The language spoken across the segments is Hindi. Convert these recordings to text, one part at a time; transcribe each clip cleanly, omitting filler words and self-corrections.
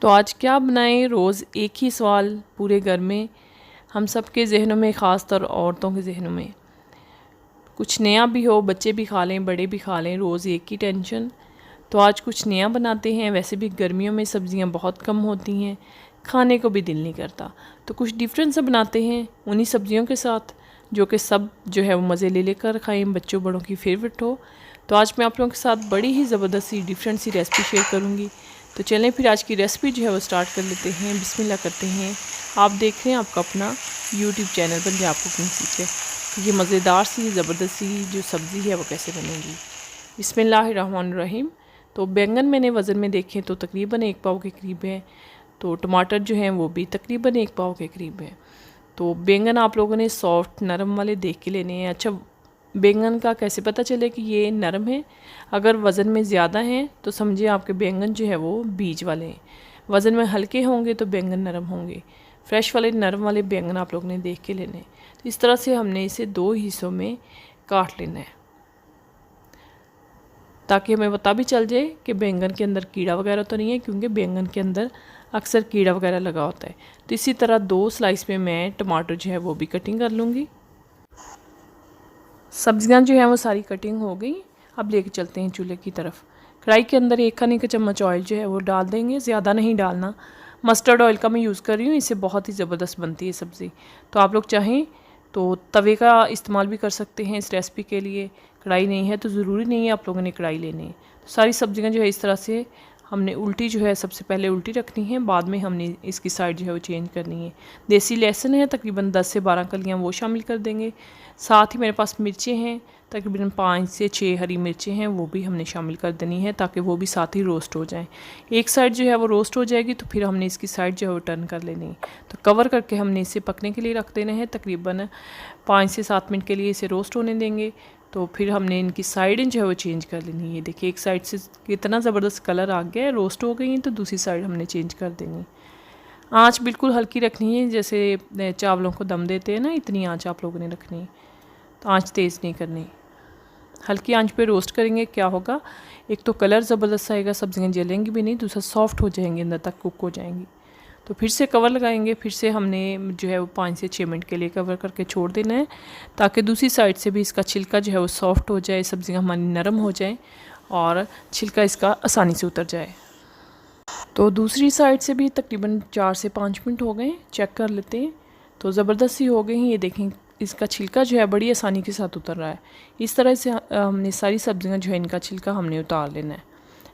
तो आज क्या बनाएं, रोज़ एक ही सवाल पूरे घर में, हम सब के जहनों में, ख़ासतौर औरतों के जहनों में। कुछ नया भी हो, बच्चे भी खा लें, बड़े भी खा लें, रोज़ एक ही टेंशन। तो आज कुछ नया बनाते हैं। वैसे भी गर्मियों में सब्ज़ियां बहुत कम होती हैं, खाने को भी दिल नहीं करता, तो कुछ डिफरेंट सा बनाते हैं उन्हीं सब्ज़ियों के साथ, जो कि सब जो है वो मज़े ले लेकर खाएं, बच्चों बड़ों की फेवरेट हो। तो आज मैं आप लोगों के साथ बड़ी ही ज़बरदस्त सी डिफरेंट सी रेसिपी शेयर करूँगी। तो चलें फिर आज की रेसिपी जो है वो स्टार्ट कर लेते हैं। बिस्मिल्लाह करते हैं। आप देख रहे हैं आपका अपना यूट्यूब चैनल पंजाब कुकिंग सीखे। तो ये मज़ेदार सी ज़बरदस्त सी जो सब्ज़ी है वो कैसे बनेगी। बिस्मिल्लाहिर्रहमानिर्रहीम। तो बैंगन मैंने वज़न में देखें तो तकरीबन 1 पाव के करीब है। तो टमाटर जो हैं वो भी तकरीबन 1 पाव के करीब है। तो बैंगन आप लोगों ने सॉफ्ट नरम वाले देख के लेने हैं। अच्छा, बैंगन का कैसे पता चले कि ये नरम है? अगर वज़न में ज़्यादा हैं तो समझिए आपके बैंगन जो है वो बीज वाले हैं। वज़न में हल्के होंगे तो बैंगन नरम होंगे। फ्रेश वाले नरम वाले बैंगन आप लोगों ने देख के लेने हैं। तो इस तरह से हमने इसे 2 हिस्सों में काट लेना है, ताकि हमें पता भी चल जाए कि बैंगन के अंदर कीड़ा वगैरह तो नहीं है, क्योंकि बैंगन के अंदर अक्सर कीड़ा वगैरह लगा होता है। तो इसी तरह 2 स्लाइस में मैं टमाटर जो है वो भी कटिंग कर लूँगी। सब्जियां जो हैं वो सारी कटिंग हो गई। अब लेके चलते हैं चूल्हे की तरफ। कढ़ाई के अंदर 1 खाने का चम्मच ऑयल जो है वो डाल देंगे, ज़्यादा नहीं डालना। मस्टर्ड ऑयल का मैं यूज़ कर रही हूँ, इससे बहुत ही ज़बरदस्त बनती है सब्ज़ी। तो आप लोग चाहें तो तवे का इस्तेमाल भी कर सकते हैं इस रेसिपी के लिए। कढ़ाई नहीं है तो ज़रूरी नहीं है आप लोगों ने कढ़ाई लेनी है। तो सारी सब्जियां जो है इस तरह से हमने उल्टी जो है सबसे पहले उल्टी रखनी है, बाद में हमने इसकी साइड जो है वो चेंज करनी है। देसी लहसुन है तकरीबन 10 से 12 कलियाँ, वो शामिल कर देंगे। साथ ही मेरे पास मिर्चें हैं तकरीबन 5 से 6 हरी मिर्चें हैं, वो भी हमने शामिल कर देनी है, ताकि वो भी साथ ही रोस्ट हो जाएं। एक साइड जो है वो रोस्ट हो जाएगी तो फिर हमने इसकी साइड जो है वो टर्न कर लेनी है। तो कवर करके हमने इसे पकने के लिए रख देना है। तकरीबन 5 से 7 मिनट के लिए इसे रोस्ट होने देंगे। तो फिर हमने इनकी साइडें जो है वो चेंज कर लेनी है। देखिए एक साइड से कितना ज़बरदस्त कलर आ गया है, रोस्ट हो गई हैं, तो दूसरी साइड हमने चेंज कर देनी। आँच बिल्कुल हल्की रखनी है, जैसे चावलों को दम देते हैं ना, इतनी आँच आप लोगों ने रखनी है। तो आँच तेज़ नहीं करनी, हल्की आंच पे रोस्ट करेंगे। क्या होगा, एक तो कलर ज़बरदस्त आएगा, सब्जियां जलेंगी भी नहीं, दूसरा सॉफ्ट हो जाएंगी, अंदर तक कुक हो जाएंगी। तो फिर से कवर लगाएंगे, फिर से हमने जो है वो 5 से 6 मिनट के लिए कवर करके छोड़ देना है, ताकि दूसरी साइड से भी इसका छिलका जो है वो सॉफ्ट हो जाए, सब्जियां हमारी नरम हो जाए और छिलका इसका आसानी से उतर जाए। तो दूसरी साइड से भी तकरीबन 4 से 5 मिनट हो गए, चेक कर लेते हैं। तो ज़बरदस्त ही हो गई हैं, ये देखें इसका छिलका जो है बड़ी आसानी के साथ उतर रहा है। इस तरह से हमने सारी सब्जियां जो है इनका छिलका हमने उतार लेना है।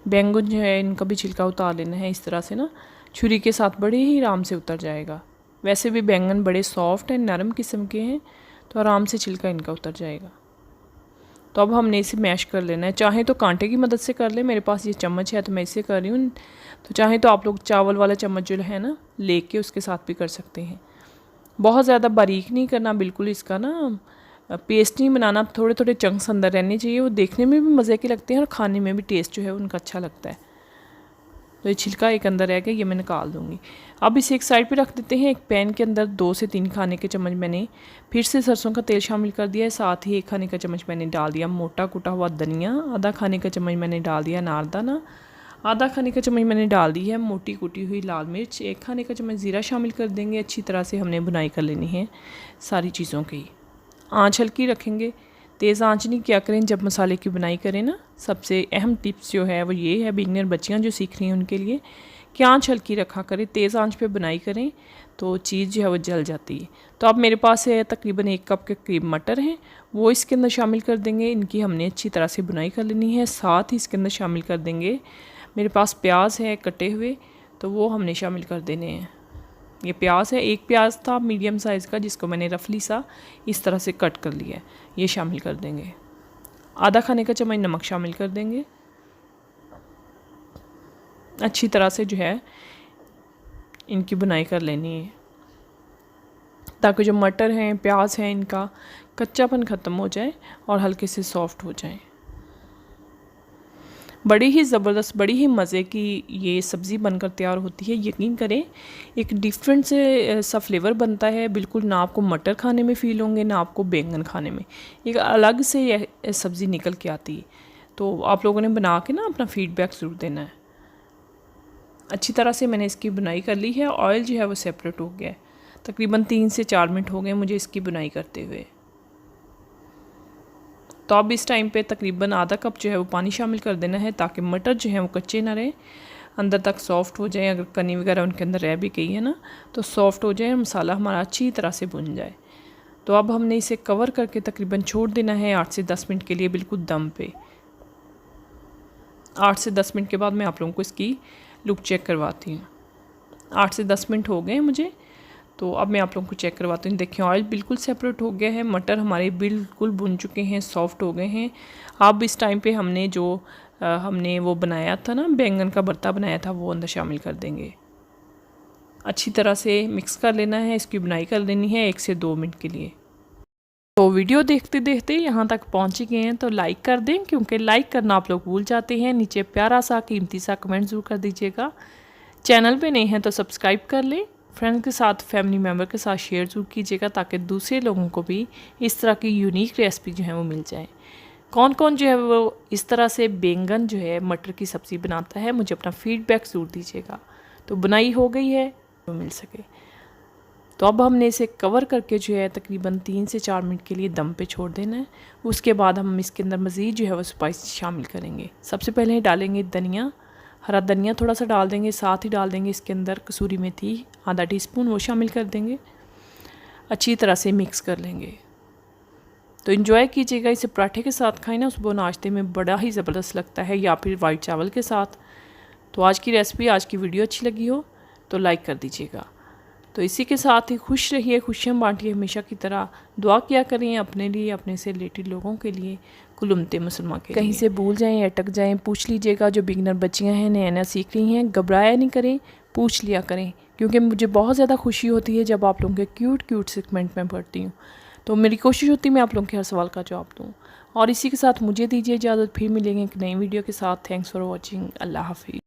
बैंगन जो है इनका भी छिलका उतार लेना है। इस तरह से ना छुरी के साथ बड़े ही आराम से उतर जाएगा। वैसे भी बैंगन बड़े सॉफ्ट हैं, नरम किस्म के हैं, तो आराम से छिलका इनका उतर जाएगा। तो अब हमने इसे मैश कर लेना है। चाहें तो कांटे की मदद से कर लें, मेरे पास ये चम्मच है तो मैं इसे कर रही हूँ। तो चाहें तो आप लोग चावल वाला चम्मच जो है ना लेके उसके साथ भी कर सकते हैं। बहुत ज़्यादा बारीक नहीं करना, बिल्कुल इसका ना पेस्ट नहीं बनाना, थोड़े थोड़े चंक्स अंदर रहने चाहिए। वो देखने में भी मज़े के लगते हैं और खाने में भी टेस्ट जो है उनका अच्छा लगता है। तो ये छिलका एक अंदर रह गया, ये मैं निकाल दूँगी। अब इसे एक साइड पे रख देते हैं। एक पैन के अंदर 2 से 3 खाने के चम्मच मैंने फिर से सरसों का तेल शामिल कर दिया है। साथ ही 1 खाने का चम्मच मैंने डाल दिया मोटा कुटा हुआ धनिया, आधा खाने का चम्मच मैंने डाल दिया अनारदाना, आधा खाने का चम्मच मैंने डाल दी है मोटी कुटी हुई लाल मिर्च, 1 खाने का चम्मच ज़ीरा शामिल कर देंगे। अच्छी तरह से हमने बुनाई कर लेनी है सारी चीज़ों की। आँच हल्की रखेंगे, तेज़ आंच नहीं किया करें जब मसाले की बुनाई करें ना। सबसे अहम टिप्स जो है वो ये है, बिगनर बच्चियाँ जो सीख रही हैं उनके लिए, कि आंच हल्की रखा करें, तेज़ आंच पे बुनाई करें तो चीज़ जो है वो जल जाती है। तो अब मेरे पास है तकरीबन 1 कप के करीब मटर हैं, वो इसके अंदर शामिल कर देंगे। इनकी हमने अच्छी तरह से बुनाई कर लेनी है। साथ ही इसके अंदर शामिल कर देंगे, मेरे पास प्याज है कटे हुए, तो वो हमने शामिल कर देने हैं। ये प्याज है, 1 प्याज था मीडियम साइज़ का, जिसको मैंने रफली सा इस तरह से कट कर लिया है, ये शामिल कर देंगे। आधा खाने का चम्मच नमक शामिल कर देंगे। अच्छी तरह से जो है इनकी बुनाई कर लेनी है, ताकि जो मटर हैं प्याज हैं इनका कच्चापन ख़त्म हो जाए और हल्के से सॉफ्ट हो जाए। बड़ी ही ज़बरदस्त, बड़ी ही मज़े की ये सब्ज़ी बनकर तैयार होती है। यकीन करें एक डिफरेंट से सा फ्लेवर बनता है, बिल्कुल ना आपको मटर खाने में फ़ील होंगे ना आपको बैंगन खाने में, एक अलग से ये सब्ज़ी निकल के आती है। तो आप लोगों ने बना के ना अपना फ़ीडबैक ज़रूर देना है। अच्छी तरह से मैंने इसकी बुनाई कर ली है। ऑयल जो है वो सेपरेट हो गया है। तकरीबन 3 से 4 मिनट हो गए मुझे इसकी बुनाई करते हुए। तो अब इस टाइम पे तकरीबन आधा कप जो है वो पानी शामिल कर देना है ताकि मटर जो है वो कच्चे ना रहे, अंदर तक सॉफ़्ट हो जाए। अगर कनी वगैरह उनके अंदर रह भी गई है ना तो सॉफ़्ट हो जाए, मसाला हमारा अच्छी तरह से भुन जाए। तो अब हमने इसे कवर करके तकरीबन छोड़ देना है 8 से 10 मिनट के लिए बिल्कुल दम पे। 8 से 10 मिनट के बाद मैं आप लोगों को इसकी लुक चेक करवाती हूँ। 8 से 10 मिनट हो गए मुझे, तो अब मैं आप लोगों को चेक करवाती हूँ। देखिए ऑयल बिल्कुल सेपरेट हो गया है, मटर हमारे बिल्कुल भुन चुके हैं, सॉफ्ट हो गए हैं। अब इस टाइम पे हमने जो हमने वो बनाया था ना, बैंगन का भरता बनाया था, वो अंदर शामिल कर देंगे। अच्छी तरह से मिक्स कर लेना है, इसकी बुनाई कर लेनी है 1 से 2 मिनट के लिए। तो वीडियो देखते देखते यहाँ तक पहुँच गए हैं तो लाइक कर दें, क्योंकि लाइक करना आप लोग भूल जाते हैं। नीचे प्यारा सा कीमती सा कमेंट ज़रूर कर दीजिएगा। चैनल पे नए हैं तो सब्सक्राइब कर लें। फ्रेंड्स के साथ, फैमिली मेम्बर के साथ शेयर ज़रूर कीजिएगा ताकि दूसरे लोगों को भी इस तरह की यूनिक रेसिपी जो है वो मिल जाए। कौन कौन जो है वो इस तरह से बैंगन जो है मटर की सब्ज़ी बनाता है, मुझे अपना फीडबैक ज़रूर दीजिएगा। तो बुनाई हो गई है तो मिल सके। तो अब हमने इसे कवर करके जो है तकरीबन 3 से 4 मिनट के लिए दम पे छोड़ देना है। उसके बाद हम इसके अंदर मज़ीद जो है वो स्पाइस शामिल करेंगे। सबसे पहले डालेंगे धनिया, हरा धनिया थोड़ा सा डाल देंगे, साथ ही डाल देंगे इसके अंदर कसूरी मेथी आधा टीस्पून, वो शामिल कर देंगे। अच्छी तरह से मिक्स कर लेंगे। तो इन्जॉय कीजिएगा, इसे पराठे के साथ खाएं ना, सुबह नाश्ते में बड़ा ही ज़बरदस्त लगता है, या फिर वाइट चावल के साथ। तो आज की रेसिपी, आज की वीडियो अच्छी लगी हो तो लाइक कर दीजिएगा। तो इसी के साथ ही खुश रहिए, खुशियाँ बांटिए हमेशा की तरह। दुआ किया करें अपने लिए, अपने से रिलेटेड लोगों के लिए, कुल उम्मते मुसलमान के कहीं से भूल जाएं, अटक जाएं, पूछ लीजिएगा। जो बिगनर बच्चियां हैं, नया नया सीख रही हैं, घबराया नहीं करें, पूछ लिया करें, क्योंकि मुझे बहुत ज़्यादा खुशी होती है जब आप लोगों के क्यूट से कमेंट में पढ़ती हूँ। तो मेरी कोशिश होती है मैं आप लोगों के हर सवाल का जवाब दूँ। और इसी के साथ मुझे दीजिए इजाज़त, फिर मिलेंगे एक नई वीडियो के साथ। Thanks for watching. अल्लाह हाफिज़।